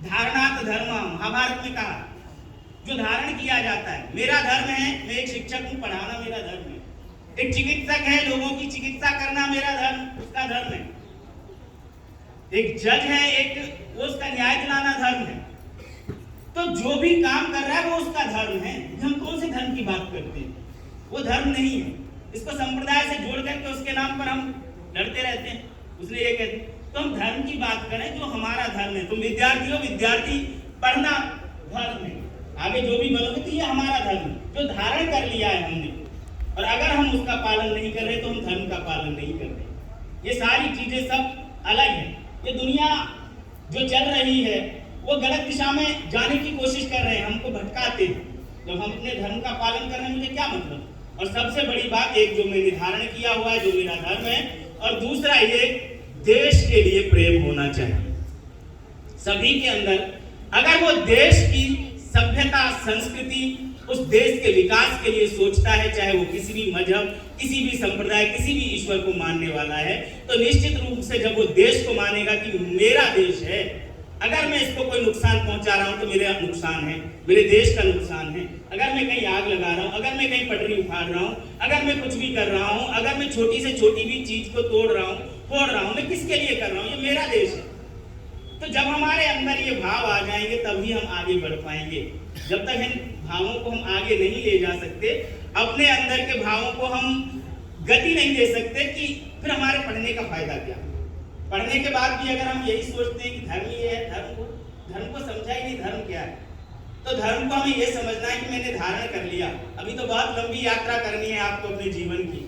धारणात धर्म, महाभारत में कहा, जो धारण किया जाता है। मेरा धर्म है, मैं एक शिक्षक हूँ, पढ़ाना मेरा धर्म है। एक चिकित्सक है, लोगों की चिकित्सा करना मेरा धर्म, उसका धर्म है। एक जज है, एक वो उसका न्याय दिलाना धर्म है। तो जो भी काम कर रहा है वो उसका धर्म है। हम कौन से धर्म की बात करते हैं? वो धर्म नहीं है। इसको संप्रदाय से जोड़ करके उसके नाम पर हम लड़ते रहते हैं। उसने ये कहते तो हम धर्म की बात करें जो हमारा धर्म है। तुम विद्यार्थी पढ़ना धर्म है। आगे जो भी बनोगे तो ये हमारा धर्म जो धारण कर लिया है हमने, और अगर हम उसका पालन नहीं कर रहे तो हम धर्म का पालन नहीं कर रहे। ये सारी चीजें सब अलग है। ये दुनिया जो चल रही है वो गलत दिशा में जाने की कोशिश कर रहे हैं, हमको भटकाते हैं। जब हम अपने धर्म का पालन कर रहे हैं, मुझे क्या मतलब? और सबसे बड़ी बात, एक जो मैंने धारण किया हुआ है, जो मेरा धर्म है, और दूसरा ये देश के लिए प्रेम होना चाहिए सभी के अंदर। अगर वो देश की सभ्यता, संस्कृति, उस देश के विकास के लिए सोचता है, चाहे वो किसी भी मजहब, किसी भी संप्रदाय, किसी भी ईश्वर को मानने वाला है, तो निश्चित रूप से जब वो देश को मानेगा कि मेरा देश है, अगर मैं इसको कोई नुकसान पहुंचा रहा हूं तो मेरा नुकसान है, मेरे देश का नुकसान है। अगर मैं कहीं आग लगा रहा हूं, अगर मैं कहीं पटरी उखाड़ रहा हूं, अगर मैं कुछ भी कर रहा हूं, अगर मैं छोटी से छोटी भी चीज को तोड़ रहा हूं, फोड़ रहा हूं, मैं किसके लिए कर रहा हूं? ये मेरा देश है। तो जब हमारे अंदर ये भाव आ जाएंगे तभी हम आगे बढ़ पाएंगे। जब तक इन भावों को हम आगे नहीं ले जा सकते, अपने अंदर के भावों को हम गति नहीं दे सकते, कि फिर हमारे पढ़ने का फायदा क्या? पढ़ने के बाद भी अगर हम यही सोचते हैं कि धर्म ये है, धर्म को समझा ही नहीं धर्म क्या है। तो धर्म को हमें ये समझना है कि मैंने धारण कर लिया। अभी तो बहुत लंबी यात्रा करनी है आपको अपने जीवन की,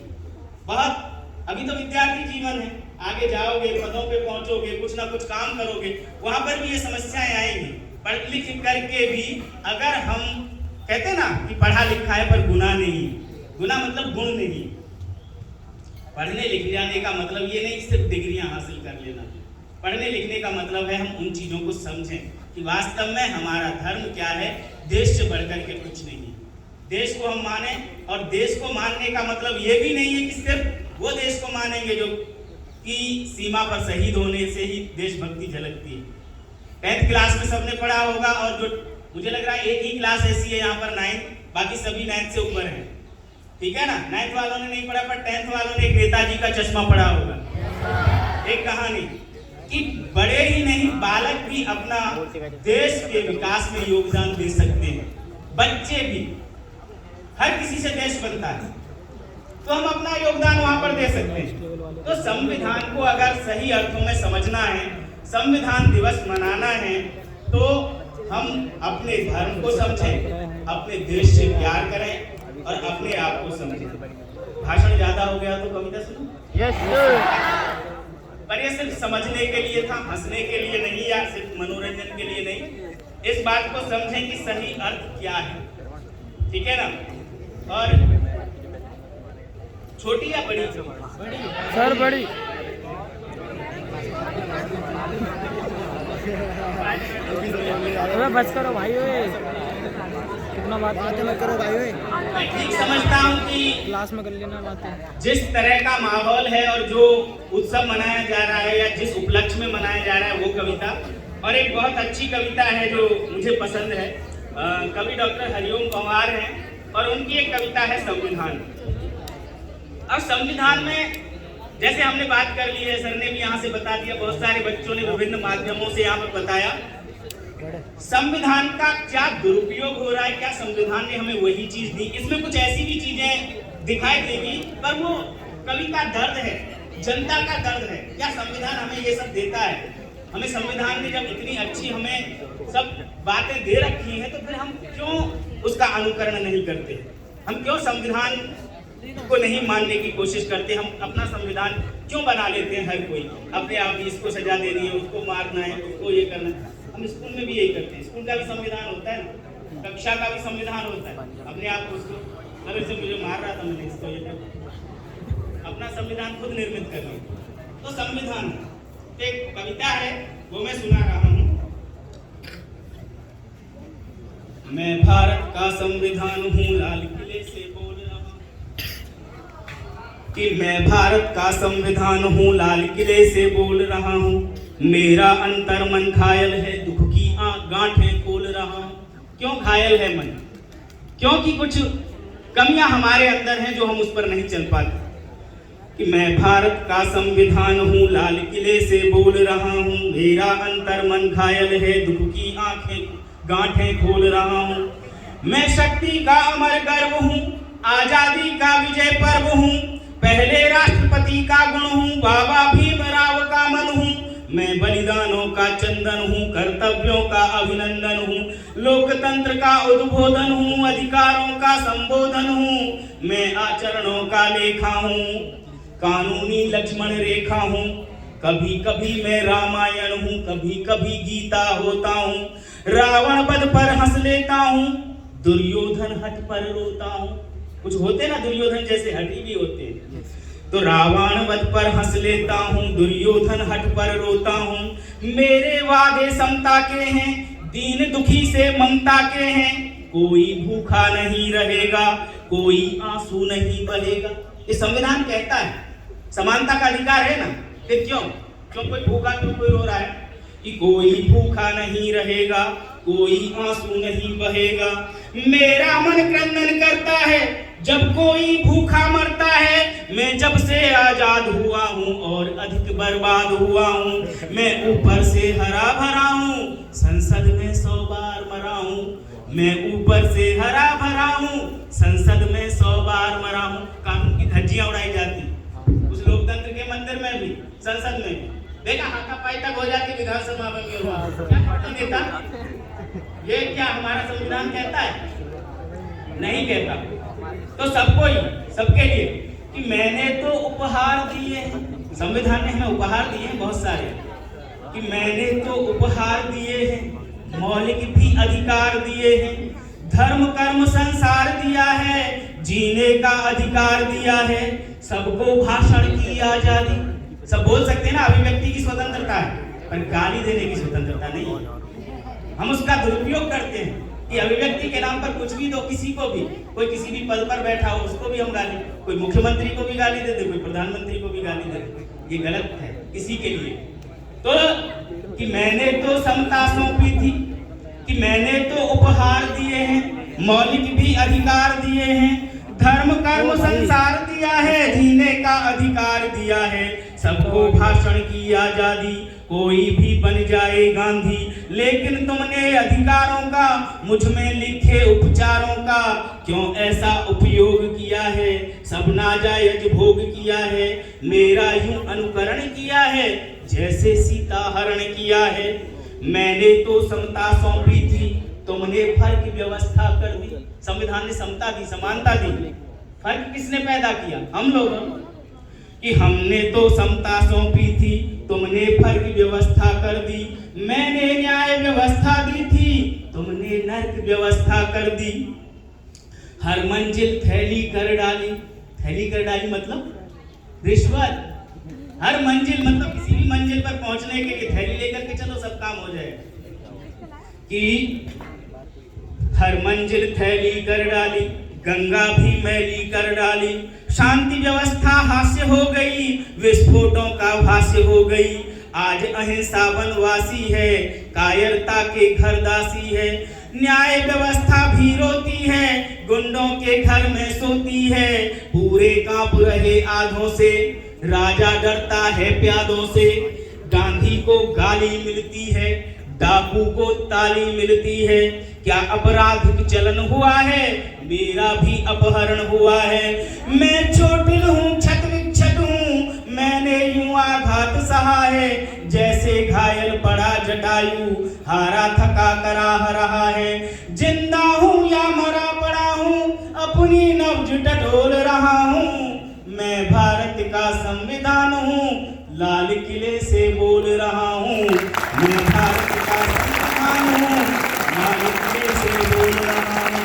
बहुत। अभी तो विद्यार्थी जीवन है, आगे जाओगे, पदों पे पहुंचोगे, कुछ ना कुछ काम करोगे, वहां पर भी ये समस्याएं आएंगी। पढ़ लिख करके भी अगर हम कहते ना कि पढ़ा लिखा है पर गुना नहीं, गुना मतलब गुण नहीं। पढ़ने लिख जाने का मतलब ये नहीं सिर्फ डिग्रियां हासिल कर लेना। पढ़ने लिखने का मतलब है हम उन चीजों को समझें कि वास्तव में हमारा धर्म क्या है, देश से बढ़कर के कुछ नहीं। देश को हम माने, और देश को मानने का मतलब ये भी नहीं है कि सिर्फ वो देश को मानेंगे जो कि सीमा पर शहीद होने से ही देशभक्ति झलकती है। 10th क्लास में सबने पढ़ा होगा, और जो मुझे लग रहा है एक ही क्लास ऐसी है यहाँ पर 9th, बाकी सभी 9th से ऊपर है, ठीक है ना। 9th वालों ने नहीं पढ़ा, पर 10th वालों ने एक नेताजी का चश्मा पढ़ा होगा। एक कहानी कि बड़े ही नहीं, बालक भी अपना देश के विकास में योगदान दे सकते हैं, बच्चे भी, हर किसी से देश बनता है, तो हम अपना योगदान वहां पर दे सकते हैं। तो संविधान को अगर सही अर्थों में समझना है, संविधान दिवस मनाना है, तो हम अपने धर्म को समझें, अपने देश से प्यार करें और अपने आप को समझें। भाषण ज्यादा हो गया तो कविता सुनो। Yes sir. पर ये सिर्फ समझने के लिए था, हंसने के लिए नहीं, या सिर्फ मनोरंजन के लिए नहीं। इस बात को समझें कि सही अर्थ क्या है, ठीक है ना। और छोटी या बड़ी? सर बड़ी। अरे बस करो भाई, कितना बात मत करो भाई। मैं ठीक समझता हूँ कि क्लास में कर लेना बातें। जिस तरह का माहौल है और जो उत्सव मनाया जा रहा है या जिस उपलक्ष्य में मनाया जा रहा है वो कविता, और एक बहुत अच्छी कविता है जो मुझे पसंद है, कवि डॉक्टर हरिओम पंवार हैं, और उनकी एक कविता है संविधान। और संविधान में जैसे हमने बात कर ली है, सर ने भी यहाँ से बता दिया, बहुत सारे बच्चों ने विभिन्न माध्यमों से यहाँ पर बताया, संविधान का क्या दुरुपयोग हो रहा है, क्या संविधान ने हमें वही चीज दी। इसमें कुछ ऐसी भी चीजें दिखाई देगी, पर वो कवि का दर्द है, जनता का दर्द है। क्या संविधान हमें ये सब देता है? हमें संविधान ने जब इतनी अच्छी हमें सब बातें दे रखी हैं, तो फिर हम क्यों उसका अनुकरण नहीं करते? हम क्यों संविधान को नहीं मानने की कोशिश करते? हम अपना संविधान क्यों बना लेते हैं? हर कोई अपने आप ही इसको सजा देनी है, उसको मारना है, उसको ये करना है। हम स्कूल में भी यही करते हैं। स्कूल का भी संविधान होता है ना, कक्षा का भी संविधान होता है। अपने आप को उसको, अगर से मुझे मार रहा था मैंने इसको ये अपना संविधान खुद निर्मित कर लिया। तो संविधान एक कविता है, वो मैं सुना रहा हूँ। मैं भारत का संविधान हूँ, लाल किले से बोल रहा हूँ कि मैं भारत का संविधान हूँ, लाल किले से बोल रहा हूँ। मेरा अंतर मन घायल है, दुख की गांठें खोल रहा हूं। क्यों घायल है मन? क्योंकि कुछ कमियां हमारे अंदर हैं जो हम उस पर नहीं चल पाते। कि मैं भारत का संविधान हूँ, लाल किले से बोल रहा हूँ, मेरा अंतर मन घायल है, दुख की आंखें गांठें खोल रहा हूँ। मैं शक्ति का अमर गर्व हूँ, आजादी का विजय पर्व हूँ, पहले राष्ट्रपति का गुण हूँ, बाबा भीमराव का मन हूँ। मैं बलिदानों का चंदन हूँ, कर्तव्यों का अभिनंदन हूँ, लोकतंत्र का उद्बोधन हूँ, अधिकारों का संबोधन हूँ। मैं आचरणों का लेखा हूँ, कानूनी लक्ष्मण रेखा हूँ। कभी कभी मैं रामायण हूँ, कभी कभी गीता होता हूँ। रावण वध पर हंस लेता हूँ, दुर्योधन हट पर रोता हूँ। कुछ होते ना दुर्योधन जैसे हठी भी होते हैं। तो रावण वध पर हंस लेता हूँ, दुर्योधन हट पर रोता हूँ। मेरे वादे समता के हैं, दीन दुखी से ममता के हैं। कोई भूखा नहीं रहेगा, कोई आंसू नहीं बहेगा। ये संविधान कहता है समानता का अधिकार है ना, फिर क्यों कोई भूखा, क्यों कोई रो रहा है? कि कोई भूखा नहीं रहेगा, कोई आंसू नहीं बहेगा। मेरा मन क्रंदन करता है जब कोई भूखा मरता है। मैं जब से आजाद हुआ हूँ और अधिक बर्बाद हुआ हूँ। मैं ऊपर से हरा भरा हूँ, संसद में 100 बार मरा हूँ। मैं ऊपर से हरा भरा हूँ, संसद में 100 बार मरा हूँ। कानून की धज्जियां उड़ाई जाती उस लोकतंत्र के मंदिर में भी, संसद में भी। देखा हाथापाई तक हो जाती विधानसभा में भी हुआ। क्या पता नेता? ये क्या हमारा संविधान कहता है? नहीं कहता। तो सबको ही, सबके लिए कि मैंने तो उपहार दिए हैं, संविधान ने हमें उपहार दिए हैं बहुत सारे। कि मैंने तो उपहार दिए हैं, मौलिक भी अधिकार दिए हैं, धर्म कर्म संसार दिया है, जीने का अधिकार दिया है, सबको भाषण की आजादी। सब बोल सकते हैं ना, अभिव्यक्ति की स्वतंत्रता है, पर गाली देने की स्वतंत्रता नहीं है। हम उसका दुरुपयोग करते हैं कि अभिव्यक्ति के नाम पर कुछ भी दो, किसी को भी, कोई किसी भी पद पर बैठा हो उसको भी हम गाली, कोई मुख्यमंत्री को भी गाली दे दे, कोई प्रधानमंत्री को भी गाली दे दे। ये गलत है किसी के लिए। तो कि मैंने तो समता सौंपी थी, कि मैंने तो उपहार दिए हैं, मौलिक भी अधिकार दिए हैं, धर्म कर्म संसार दिया है, जीने का अधिकार दिया है, सबको भाषण की आजादी, कोई भी बन जाए गांधी। लेकिन तुमने अधिकारों का मुझ में लिखे उपचारों का क्यों ऐसा उपयोग किया है? सब नाजायज भोग किया है, मेरा यूं अनुकरण किया है जैसे सीता हरण किया है। मैंने तो समता सौंपी थी, तुमने फर्क व्यवस्था कर दी। संविधान ने समता दी, समानता दी, फर्क किसने पैदा किया? हम लोग। कि हमने तो समता सौंपी थी, तुमने फर्क व्यवस्था कर दी। मैंने न्याय व्यवस्था दी थी, तुमने नर्क व्यवस्था कर दी। हर मंजिल थैली कर डाली, थैली कर डाली मतलब रिश्वत। हर मंजिल मतलब किसी भी मंजिल पर पहुंचने के लिए थैली लेकर के चलो, सब काम हो जाएगा। कि हर मंजिल थैली कर डाली, गंगा भी मैली कर डाली, शांति व्यवस्था हास्य हो गई, विस्फोटों का भाष्य हो गई। आज अहिंसा वनवासी है, कायरता के घर दासी है, न्याय व्यवस्था भी रोती है, गुंडों के घर में सोती है। पूरे कांप रहे आधों से, राजा डरता है प्यादों से। गांधी को गाली मिलती है, डाकू को ताली मिलती है। क्या अपराधिक चलन हुआ है? मेरा भी अपहरण हुआ है। मैं चोटिल हूँ, छत विक्षत हूँ, मैंने यूं आघात सहा है। जैसे घायल पड़ा जटायु, हारा थका कराह रहा है। जिंदा हूँ या मरा पड़ा हूँ, अपनी नब्ज टटोल रहा हूँ। मैं भारत का संविधान हूँ, लाल किले से बोल रहा हूँ। मैं भारत का संविधान हूँ, लाल किले से बोल रहा हूँ।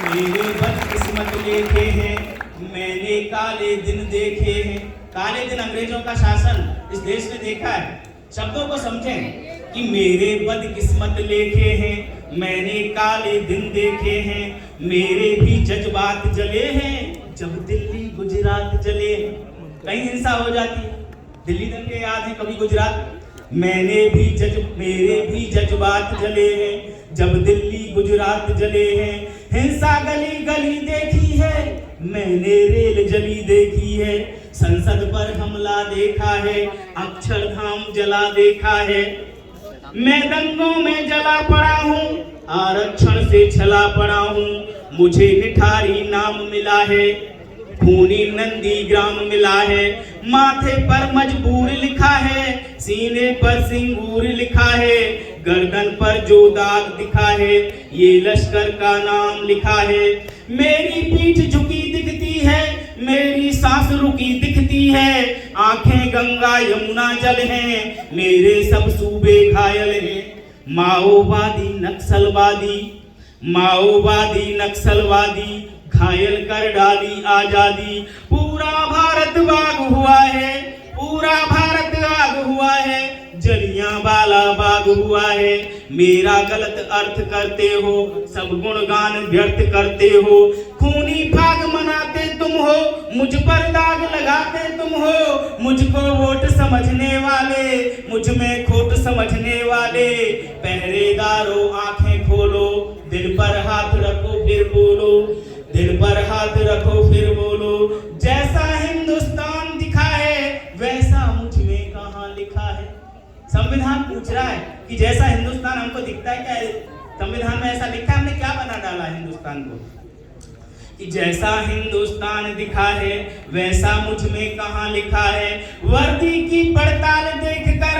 मेरे बदकिस्मत लेखे हैं, मैंने काले दिन देखे हैं। काले दिन अंग्रेजों का शासन इस देश ने देखा है। शब्दों को समझें कि मेरे बदकिस्मत लेखे हैं, मैंने काले दिन देखे हैं। मेरे भी जज्बात जले हैं जब दिल्ली गुजरात जले हैं। कहीं हिंसा हो जाती है, दिल्ली दंगे याद है, कभी गुजरात। मेरे भी जज्बात जले हैं जब दिल्ली गुजरात जले हैं। हिंसा गली गली देखी है मैंने, रेल जली देखी है, संसद पर हमला देखा है, अक्षरधाम जला देखा है। मैं दंगों में जला पड़ा हूँ, आरक्षण से छला पड़ा हूँ, मुझे निठारी नाम मिला है, खूनी नंदी ग्राम मिला है। माथे पर मजबूर लिखा है, सीने पर सिंगूर लिखा है, गर्दन पर जो दाग दिखा है ये लश्कर का नाम लिखा है। मेरी पीठ झुकी दिखती है, मेरी सांस रुकी दिखती है, आंखें गंगा यमुना जल हैं, मेरे सब सूबे घायल हैं। माओवादी नक्सलवादी घायल कर डाली आजादी। पूरा भारत बाग हुआ है, पूरा भारत आग हुआ है, जलियांवाला बाग हुआ है। मेरा गलत अर्थ करते हो, सब गुणगान व्यर्थ करते हो, खूनी फाग मनाते तुम हो, मुझ पर दाग लगाते तुम हो। मुझको वोट समझने वाले, मुझ में खोट समझने वाले, पहरेदारों आंखें खोलो, दिल पर हाथ रखो फिर बोलो, दिल पर हाथ रखो फिर बोलो। जैसा हिंदुस्तान दिखा है वैसा मुझ में कहाँ लिखा है। संविधान पूछ रहा है कि जैसा हिंदुस्तान हमको दिखता है, क्या संविधान में ऐसा लिखा है? हमने क्या बना डाला हिंदुस्तान को कि जैसा हिंदुस्तान दिखा है वैसा मुझ में कहाँ लिखा है। वर्दी की पड़ताल देखकर